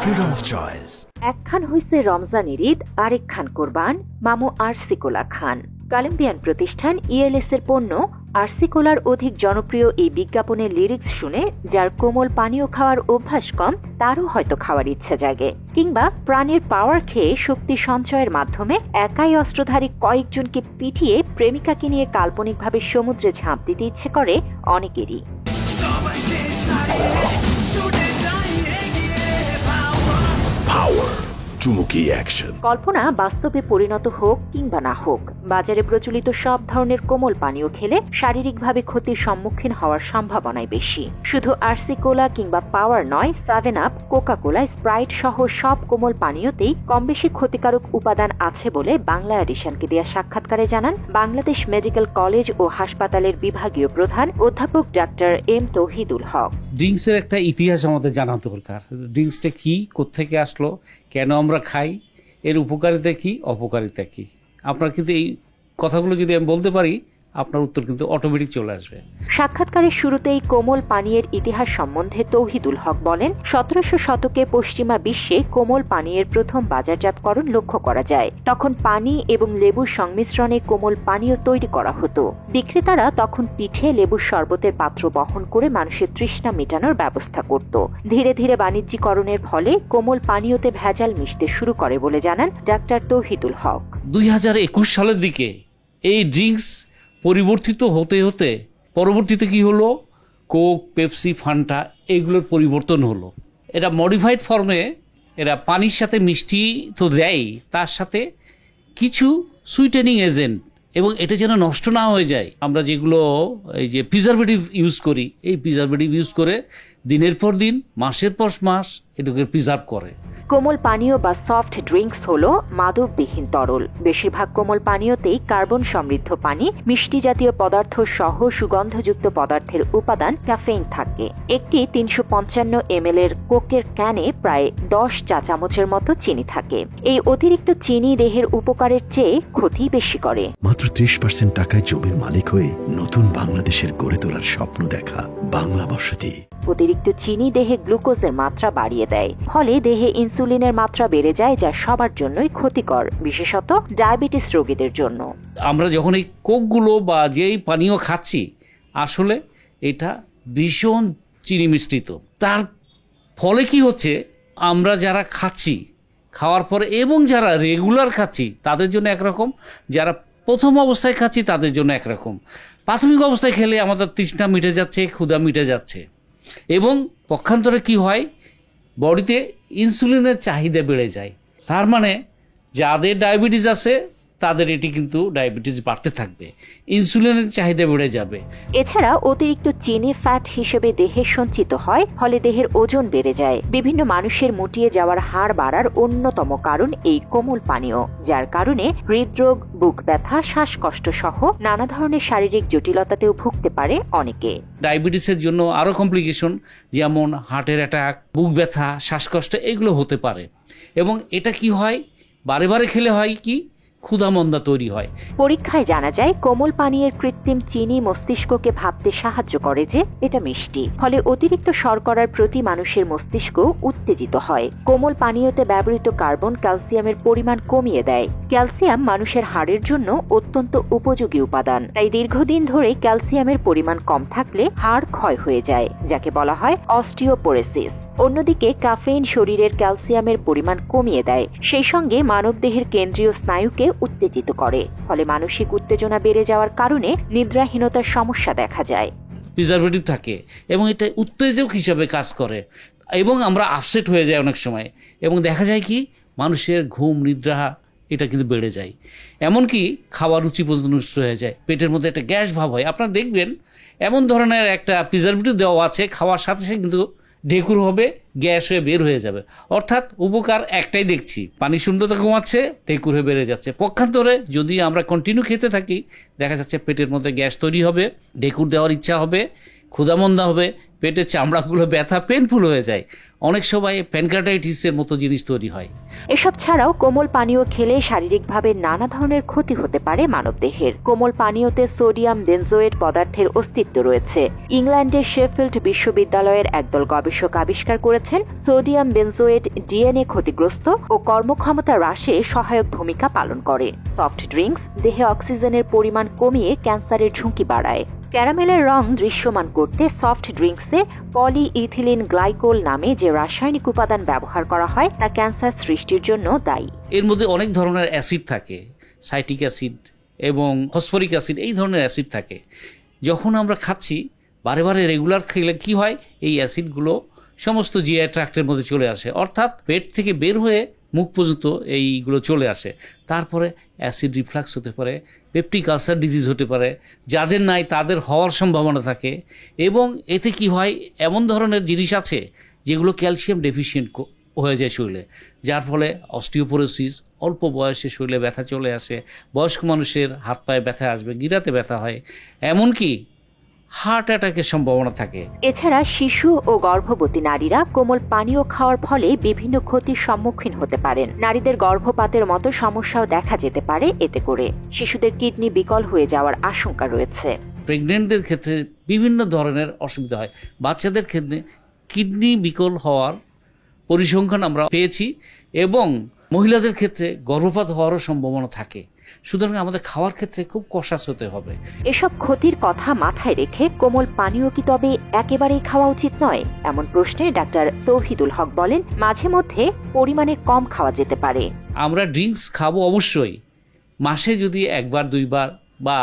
Freedom of choice. একখান হইছে রমজানের ঈদ, আরেকখান কোরবান মামু আরসি কোলা খান। কলম্বিয়ান প্রতিষ্ঠান ইএলএস এর পণ্য আরসি কোলার অধিক জনপ্রিয় এই বিজ্ঞাপনের লিরিক্স শুনে যার কোমল পানীয় খাওয়ার অভ্যাস কম, তারও হয়তো খাওয়ার ইচ্ছা জাগে। কিংবা প্রাণের পাওয়ার খেয়ে শক্তি সঞ্চয়ের মাধ্যমে একাই অস্ত্রধারী কয়েকজনকে পিটিয়ে প্রেমিকাকে নিয়ে কাল্পনিকভাবে সমুদ্রে ঝাঁপ দিতে ইচ্ছে করে অনেকেরই। Power. চুমুকি অ্যাকশন। কল্পনা বাস্তবে পরিণত হোক কিংবা না হোক, বাজারে প্রচলিত সব ধরনের কোমল পানীয় খেলে শারীরিকভাবে ক্ষতির সম্মুখীন হওয়ার সম্ভাবনাই বেশি। শুধু আরসি কোলা কিংবা পাওয়ার নয়, 7 আপ, কোকা কোলা, স্প্রাইট সহ সব কোমল পানীয়তেই কম বেশি ক্ষতিকারক উপাদান আছে বলে বাংলা এডিশনকে দেয়া সাক্ষাৎকারে জানান বাংলাদেশ মেডিকেল কলেজ ও হাসপাতালের বিভাগীয় প্রধান অধ্যাপক ডাক্তার এম তৌহিদুল হক। ড্রিঙ্কসের একটা ইতিহাস আমাদের জানা দরকার। ড্রিঙ্কসটা কি, কোত্থেকে আসলো, কেন আমরা খাই, এর উপকারিতা কি, অপকারিতা কি। আপনার কিন্তু এই কথাগুলো যদি আমি বলতে পারি, আপনার উত্তর কিন্তু অটোমেটিক চলে আসবে। সাক্ষাৎকারের শুরুতেই কোমল পানীয়ের ইতিহাস সম্বন্ধে তৌহিদুল হক বলেন, 1700 শতকে পশ্চিমা বিশ্বে কোমল পানীয়ের প্রথম বাজারজাতকরণ লক্ষ্য করা যায়। তখন পানি এবং লেবুর সংমিশ্রণে কোমল পানীয় তৈরি করা হতো। বিক্রেতারা তখন পিঠে লেবুর শরবতের পাত্র বহন করে মানুষের তৃষ্ণা মেটানোর ব্যবস্থা করত। ধীরে ধীরে বাণিজ্যিকরণের ফলে কোমল পানীয়তে ভেজাল মিশতে শুরু করে বলে জানান ডাক্তার তৌহিদুল হক। 2021 সালের দিকে এই ড্রিঙ্কস পরিবর্তিত হতে হতে পরবর্তীতে কি হলো, কোক, পেপসি, ফান্টা এগুলোর পরিবর্তন হলো। এরা মডিফাইড ফর্মে, এরা পানির সাথে মিষ্টি তো দেয়, তার সাথে কিছু সুইটেনিং এজেন্ট, এবং এটা যেন নষ্ট না হয়ে যায়। আমরা যেগুলো এই যে প্রিজারভেটিভ ইউজ করি, এই প্রিজারভেটিভ ইউজ করে দিনের পর দিন, মাসের পর মাস এটাকে প্রিজার্ভ করে। কোমল পানীয় বা সফট ড্রিঙ্কস হলো মাদকবিহীন তরল। বেশিরভাগ কোমল পানীয়তেই কার্বন সমৃদ্ধ পানি, মিষ্টি জাতীয় পদার্থ সহ সুগন্ধযুক্ত পদার্থের উপাদান ক্যাফেইন থাকে। একটি 355 ml এর কোকের ক্যানে প্রায় 10 চা চামচের মতো চিনি থাকে। এই অতিরিক্ত চিনি দেহের উপকারের চেয়ে ক্ষতি বেশি করে। মাত্র 30% টাকায় জমির মালিক হয়ে নতুন বাংলাদেশের গড়ে তোলার স্বপ্ন দেখা বাংলা বসতি। অতিরিক্ত চিনি দেহে গ্লুকোজের মাত্রা বাড়িয়ে দেয়, ফলে দেহে ইনসুলিনের মাত্রা বেড়ে যায়, যা সবার জন্যই ক্ষতিকর, বিশেষত ডায়াবেটিস রোগীদের জন্য। আমরা যখন এই কোকগুলো বা যেই পানীয় খাচ্ছি, আসলে এটা ভীষণ চিনি মিশ্রিত। তার ফলে কি হচ্ছে, আমরা যারা খাচ্ছি, খাওয়ার পরে এবং যারা রেগুলার খাচ্ছি তাদের জন্য একরকম, যারা প্রথম অবস্থায় খাচ্ছি তাদের জন্য একরকম। প্রাথমিক অবস্থায় খেলে আমাদের তৃষ্ণা মিটে যাচ্ছে, ক্ষুধা মিটে যাচ্ছে, এবং পক্ষান্তরে কি হয়, বডিতে ইনসুলিনের চাহিদা বেড়ে যায়। তার মানে যাদের ডায়াবেটিস আছে তাদের এটি কিন্তু ডায়াবেটিস বাড়তে থাকবে, ইনসুলিনের চাহিদা বেড়ে যাবে। এছাড়া অতিরিক্ত চিনি ফ্যাট হিসেবে দেহে সঞ্চিত হয়, ফলে দেহের ওজন বেড়ে যায়। বিভিন্ন মানুষের মুটিয়ে যাওয়ার হার বাড়ার অন্যতম কারণ এই কোমল পানীয়, যার কারণে হৃদরোগ, বুক ব্যথা, শ্বাসকষ্ট সহ নানা ধরনের শারীরিক জটিলতাতেও ভুগতে পারে অনেকে। ডায়াবেটিসের জন্য আরও কমপ্লিকেশন, যেমন হার্টের অ্যাটাক, বুক ব্যথা, শ্বাসকষ্ট এগুলো হতে পারে। এবং এটা কি হয়, বারে বারে খেলে হয় কি, ক্ষুধামন্দা তৈরি হয়। পরীক্ষায় জানা যায় কোমল পানীয়ের কৃত্রিম চিনি মস্তিষ্ককে ভাবতে সাহায্য করে যে এটা মিষ্টি, ফলে অতিরিক্ত শর্করার প্রতি মানুষের মস্তিষ্ক উত্তেজিত হয়। কোমল পানীয়তে ব্যবহৃত কার্বন ক্যালসিয়ামের পরিমাণ কমিয়ে দেয়। ক্যালসিয়াম মানুষের হাড়ের জন্য অত্যন্ত উপযোগী উপাদান, তাই দীর্ঘদিন ধরে ক্যালসিয়ামের পরিমাণ কম থাকলে হাড় ক্ষয় হয়ে যায়, যাকে বলা হয় অস্টিওপোরোসিস। অন্যদিকে ক্যাফেইন শরীরের ক্যালসিয়ামের পরিমাণ কমিয়ে দেয়, সেই সঙ্গে মানবদেহের কেন্দ্রীয় স্নায়ুকে উত্তেজিত করে, ফলে মানসিক উত্তেজনা বেড়ে যাওয়ার কারণে নিদ্রাহীনতার সমস্যা দেখা যায়। প্রিজারভেটিভ থাকে এবং এটা উত্তেজক হিসাবে কাজ করে, এবং আমরা আপসেট হয়ে যাই অনেক সময়, এবং দেখা যায় কি মানুষের ঘুম, নিদ্রা এটা কিন্তু বেড়ে যায়, এমনকি খাওয়ার রুচি পর্যন্ত নষ্ট হয়ে যায়, পেটের মধ্যে একটা গ্যাস ভাব হয়। আপনারা দেখবেন এমন ধরনের একটা প্রিজারভেটিভ দেওয়া আছে, খাওয়ার সাথে সাথে কিন্তু ঢেকুর হবে, গ্যাস হয়ে বের হয়ে যাবে। অর্থাৎ উপকার একটাই দেখছি, পানি শূন্যতা কমাচ্ছে, ঢেকুর হয়ে বেড়ে যাচ্ছে। পক্ষান্তরে যদি আমরা কন্টিনিউ খেতে থাকি, দেখা যাচ্ছে পেটের মধ্যে গ্যাস তৈরি হবে, ঢেকুর দেওয়ার ইচ্ছা হবে, ক্ষুধামন্দা হবে, পেটের চামড়াগুলো ব্যথা পেনফুল হয়ে যায়, অনেক সময় প্যানক্রিয়াটাইটিসের মতো জিনিস তৈরি হয়। এসব ছাড়াও কোমল পানীয় খেলে শারীরিকভাবে নানা ধরনের ক্ষতি হতে পারে মানবদেহের। কোমল পানীয়তে সোডিয়াম বেনজোয়েট পদার্থের অস্তিত্ব রয়েছে। ইংল্যান্ডের শেফিল্ড বিশ্ববিদ্যালয়ের একদল গবেষক আবিষ্কার করেছেন সোডিয়াম বেনজোয়েট ডিএনএ ক্ষতিগ্রস্ত ও কর্মক্ষমতা হ্রাসে সহায়ক ভূমিকা পালন করে। সফট ড্রিঙ্কস দেহে অক্সিজেনের পরিমাণ কমিয়ে ক্যান্সারের ঝুঁকি বাড়ায়। ক্যারামেলের রং দৃশ্যমান করতে সফট ড্রিঙ্কসে পলিইথিলিন গ্লাইকোল নামে যে রাসায়নিক উপাদান ব্যবহার করা হয় তা ক্যান্সার সৃষ্টির জন্য দায়ী। এর মধ্যে অনেক ধরনের অ্যাসিড থাকে, সাইট্রিক অ্যাসিড এবং ফসফরিক অ্যাসিড, এই ধরনের অ্যাসিড থাকে। যখন আমরা খাচ্ছি বারে বারে রেগুলার খেলে কি হয়, এই অ্যাসিডগুলো সমস্ত জিআই ট্র্যাক্টের মধ্যে চলে আসে, অর্থাৎ পেট থেকে বের হয়ে মুখ পর্যন্ত এইগুলো চলে আসে। তারপরে অ্যাসিড রিফ্লাক্স হতে পারে, পেপটিক আলসার ডিজিজ হতে পারে, যাদের নাই তাদের হওয়ার সম্ভাবনা থাকে। এবং এতে কি হয়, এমন ধরনের জিনিস আছে যেগুলো ক্যালসিয়াম ডেফিসিয়েন্ট হয়ে যায় শরীরে, যার ফলে অস্টিওপোরোসিস, অল্প বয়সে শরীরে ব্যথা চলে আসে, বয়স্ক মানুষের হাত পায়ে ব্যথা আসবে, গিরাতে ব্যথা হয়, এমনকি হার্ট অ্যাটাকের সম্ভাবনা থাকে। এছাড়া শিশু ও গর্ভবতী নারীরা কোমল পানীয় খাওয়ার ফলে বিভিন্ন ক্ষতির সম্মুখীন হতে পারেন। নারীদের গর্ভপাতের মতো সমস্যাও দেখা যেতে পারে এতে করে। শিশুদের কিডনি বিকল হয়ে যাওয়ার আশঙ্কা রয়েছে। প্রেগনেন্টদের ক্ষেত্রে বিভিন্ন ধরনের অসুবিধা হয়। বাচ্চাদের ক্ষেত্রে কিডনি বিকল হওয়ার পরিসংখ্যান আমরা পেয়েছি, এবং মহিলাদের ক্ষেত্রে গর্ভপাত হওয়ারও সম্ভাবনা থাকে। সুতরাং আমাদের খাওয়ার ক্ষেত্রে খুব কশাস হতে হবে। এসব ক্ষতির কথা মাথায় রেখে কোমল পানীয় কি তবে একেবারেই খাওয়া উচিত নয়? এমন প্রশ্নে ডাক্তার তৌহিদুল হক বলেন, মাঝে মধ্যে পরিমাণে কম খাওয়া যেতে পারে। আমরা ড্রিঙ্কস খাবো অবশ্যই, মাসে যদি একবার দুইবার বা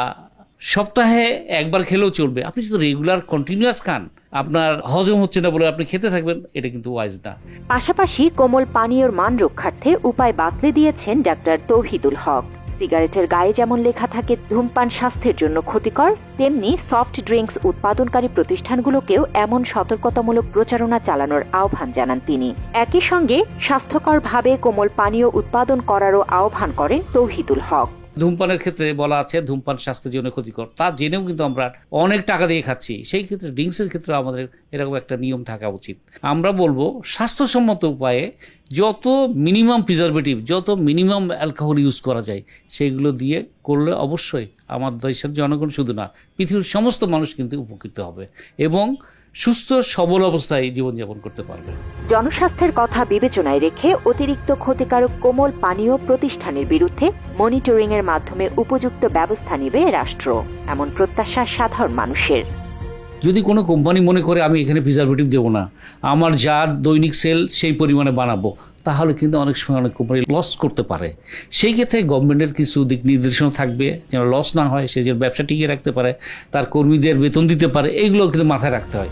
সপ্তাহে একবার খেলেও চলবে। আপনি যদি রেগুলার কন্টিনিউয়াস খান, আপনার হজম হচ্ছে না বলে আপনি খেতে থাকবেন, এটা কিন্তু ওয়াইজ না। পাশাপাশি কোমল পানীয়র মান রক্ষার্থে উপায় বাতলে দিয়েছেন ডাক্তার তৌহিদুল হক। সিগারেটের গায়ে যেমন লেখা থাকে ধূমপান স্বাস্থ্যের জন্য ক্ষতিকর, তেমনি সফট ড্রিঙ্কস উৎপাদনকারী প্রতিষ্ঠানগুলোকেও এমন সতর্কতামূলক প্রচারণা চালানোর আহ্বান জানান তিনি। একই সঙ্গে স্বাস্থ্যকরভাবে কোমল পানীয় উৎপাদন করারও আহ্বান করেন তৌহিদুল হক। ধূমপানের ক্ষেত্রে বলা আছে ধূমপান স্বাস্থ্যের জন্য ক্ষতিকর, তা জেনেও কিন্তু আমরা অনেক টাকা দিয়ে খাচ্ছি। সেই ক্ষেত্রে ড্রিঙ্কসের ক্ষেত্রে আমাদের এরকম একটা নিয়ম থাকা উচিত। আমরা বলবো স্বাস্থ্যসম্মত উপায়ে যত মিনিমাম প্রিজারভেটিভ, যত মিনিমাম অ্যালকোহল ইউজ করা যায় সেইগুলো দিয়ে করলে অবশ্যই আমার দেশের জনগণ শুধু না, পৃথিবীর সমস্ত মানুষ কিন্তু উপকৃত হবে এবং সুস্থ সবল অবস্থায় জীবনযাপন করতে পারবে। জনস্বাস্থ্যের কথা বিবেচনায় রেখে অতিরিক্ত ক্ষতিকারক কোমল পানীয় প্রতিষ্ঠানের বিরুদ্ধে মনিটরিং এর মাধ্যমে উপযুক্ত ব্যবস্থা নেবে রাষ্ট্র, এমন প্রত্যাশা সাধারণ মানুষের। যদি কোনো কোম্পানি মনে করে আমি এখানে প্রিজারভেটিভ দেবো না, আমার যা দৈনিক সেল সেই পরিমাণে বানাবো, তাহলে কিন্তু অনেক সময় অনেক কোম্পানি লস করতে পারে। সেই ক্ষেত্রে গভর্নমেন্টের কিছু দিক নির্দেশনা থাকবে যেন লস না হয়, সে যেন ব্যবসা টিকিয়ে রাখতে পারে, তার কর্মীদের বেতন দিতে পারে, এইগুলো কিন্তু মাথায় রাখতে হয়।